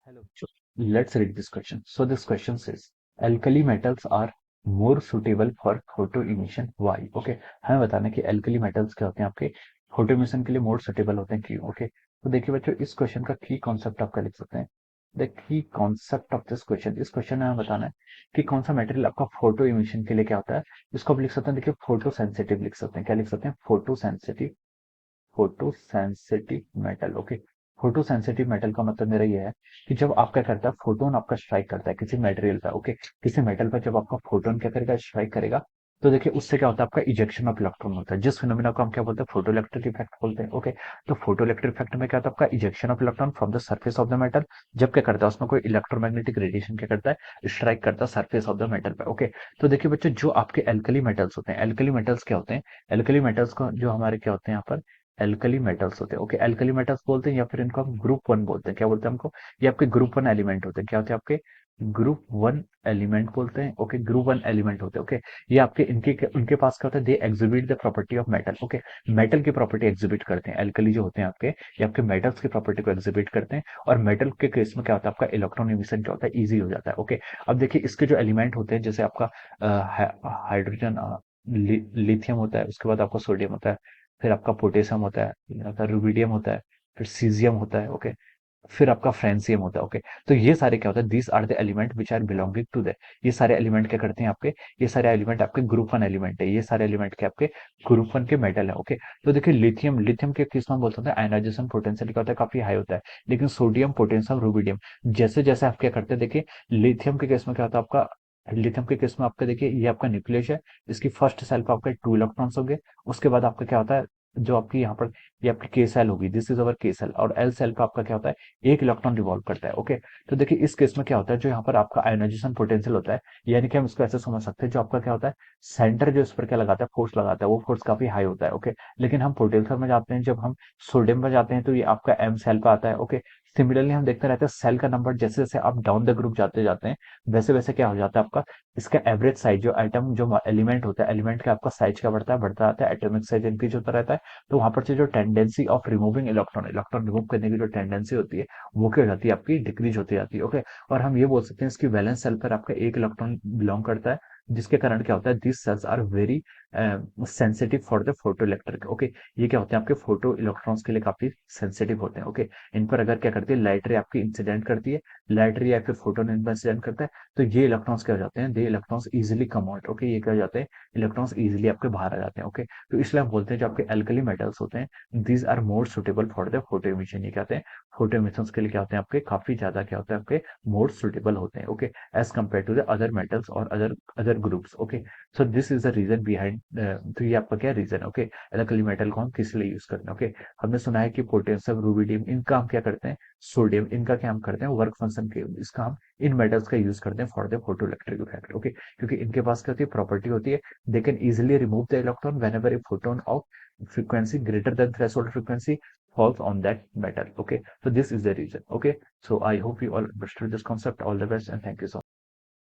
Hello. So let's read this question. So this question says, alkali metals are more suitable for photo emission. Why? Okay. हमें बताना है कि alkali metals क्या होते हैं आपके फोटो emission के लिए more suitable होते हैं क्यों? Okay. तो देखिए बच्चों इस क्वेश्चन का की कॉन्सेप्ट आपका लिख सकते हैं. The key concept of this question, इस क्वेश्चन में हमें बताना है कि कौन सा मटेरियल आपका फोटो इमिशन के लिए क्या होता है. इसको आप लिख सकते हैं, देखिए फोटो सेंसिटिव लिख सकते हैं. क्या लिख सकते हैं? Photo sensitive metal. Okay. Photo sensitive metal का मतलब मेरा ये है कि जब आप क्या करता है, फोटोन आपका स्ट्राइक करता है किसी मटेरियल पर. ओके. किसी मेटल पर जब आपका फोटोन क्या करेगा, स्ट्राइक करेगा, तो देखिए उससे क्या होता है, आपका इजेक्शन ऑफ इलेक्ट्रॉन होता है, जिस फिनोमिना को हम क्या बोलते हैं, फोटो इलेक्ट्रिक इफेक्ट बोलते हैं. ओके. तो फोटो इलेक्ट्रिक इफेक्ट में क्या होता है, आपका ejection of electron from the surface of the metal. जब क्या करता है, उसमें कोई इलेक्ट्रोमैग्नेटिक रेडिएशन क्या करता है, स्ट्राइक करता है सर्फेस ऑफ द मेटल पे. ओके. तो देखिए बच्चों, जो आपके एल्कली मेटल्स होते हैं, एल्कली मेटल्स क्या होते हैं, एल्कली मेटल्स को जो हमारे क्या होते हैं यहाँ पर एल्कली मेटल्स होते हैं. ओके. एल्कली मेटल्स बोलते हैं या फिर इनको हम ग्रुप वन बोलते हैं. क्या बोलते हैं हमको? ये आपके ग्रुप वन एलिमेंट होते हैं. क्या होते हैं आपके? ग्रुप वन एलिमेंट बोलते हैं. ओके. ग्रुप वन एलिमेंट होते हैं. ओके. ये आपके इनके उनके पास क्या होता है, they exhibit the property of metal. Okay. Metal की प्रॉपर्टी एग्जिबिट करते हैं. एल्कली जो होते हैं आपके, ये आपके मेटल्स की प्रॉपर्टी को एग्जिबिट करते हैं. और मेटल के केस में क्या होता है, आपका इलेक्ट्रॉन एमिशन क्या होता है, इजी हो जाता है. ओके. अब देखिए इसके जो एलिमेंट होते हैं, जैसे आपका हाइड्रोजन, लिथियम होता है, उसके बाद आपका सोडियम होता है, फिर आपका पोटेशियम होता है, आपका रुबिडियम होता है, फिर सीजियम होता है. ओके. फिर आपका फ्रेंसियम होता है. ओके. तो ये सारे क्या होता है, these are the element which are belonging to the, ये सारे एलिमेंट क्या करते हैं आपके, ये सारे एलिमेंट आपके ग्रुप वन एलिमेंट है. ये सारे एलिमेंट के आपके ग्रुप वन के मेटल है. ओके. तो देखिए लिथियम, लिथियम के किस में बोल सकते हैं, आयनाइजेशन पोटेंशियल क्या होता है, काफी हाई होता है. लेकिन सोडियम, पोटेशियम, रुबिडियम, जैसे जैसे आप क्या करते हैं, देखिए लिथियम के केस में क्या होता है आपका, लिथियम के केस में आपका देखिए ये आपका न्यूक्लियस है. इसकी फर्स्ट सेल पे आपके 2 इलेक्ट्रॉन्स होंगे. उसके बाद आपका क्या होता है, जो आपकी यहाँ पर ये आपकी के सेल होगी, दिस इज अवर के सेल, और एल सेल पे आपका क्या होता है, 1 इलेक्ट्रॉन रिवॉल्व करता है. ओके. तो देखिए इस केस में क्या होता है, जो यहाँ पर आपका आयोनाइजेशन पोटेंशियल होता है, यानी कि हम इसको ऐसे समझ सकते हैं, जो आपका क्या होता है, सेंटर जो इस पर क्या लगाता है, फोर्स लगाता है, वो फोर्स काफी हाई होता है. ओके. लेकिन हम पोटेंशियल में जाते हैं, जब हम सोडियम में जाते हैं, तो ये आपका एम सेल पे आता है. ओके. सिमिलरली हम देखते रहते हैं सेल का नंबर जैसे जैसे आप डाउन द ग्रुप जाते जाते हैं, वैसे वैसे क्या हो जाता है आपका, इसका एवरेज साइज, जो एटम जो एलिमेंट होता है, एलिमेंट का आपका साइज क्या बढ़ता आता है, एटॉमिक साइज इंक्रीज होता रहता है. तो वहां पर से जो tendency of removing electron, electron remove करने की जो टेंडेंसी होती है, वो क्या हो जाती है, आपकी डिक्रीज होती जाती है. ओके. और हम ये बोल सकते हैं इसकी वैलेंस सेल पर आपका 1 इलेक्ट्रॉन बिलोंग करता है, जिसके कारण क्या होता है, this cells are very sensitive for the photo electric. Okay. ये क्या होते हैं, आपके फोटो इलेक्ट्रॉन्स के लिए काफी सेंसिटिव होते हैं. ओके. इन पर अगर क्या करती है, लाइट रे आपकी इंसिडेंट करती है, लाइट रे या फिर फोटोन इन पर इंसिडेंट करता है, तो ये इलेक्ट्रॉन्स क्या हो जाते हैं, they electrons easily come out. Okay. ये क्या हो जाते हैं, इलेक्ट्रॉन्स इजिली आपके बाहर आ जाते हैं. ओके. तो इसलिए हम बोलते हैं जो आपके एल्कली मेटल्स होते हैं, these are more suitable for the photo emission. ये क्या होते हैं, फोटो इमिशन के लिए क्या होते हैं आपके, काफी ज्यादा क्या होते हैं आपके, मोर सुटेबल होते हैं. Okay. As compare to the other metals और other other groups. Okay. So this is the reason behind. तो ये आपका क्या रीजन. ओके. एल्कली मेटल को हम किस लिए यूज करते हैं. ओके. हमने सुना है कि पोटेशियम, रूबिडियम, इनका हम क्या करते हैं, सोडियम, इनका क्या हम करते हैं, वर्क फंक्शन के, इसका हम इन मेटल्स का यूज करते हैं for the photo electric effect. Okay. क्योंकि इनके पास क्या होती है, प्रॉपर्टी होती है, they can easily remove the electron whenever a photon of frequency greater than threshold frequency falls on that metal. Okay. So this is the reason. Okay. So I hope you all understood this concept. All the best and thank you so much.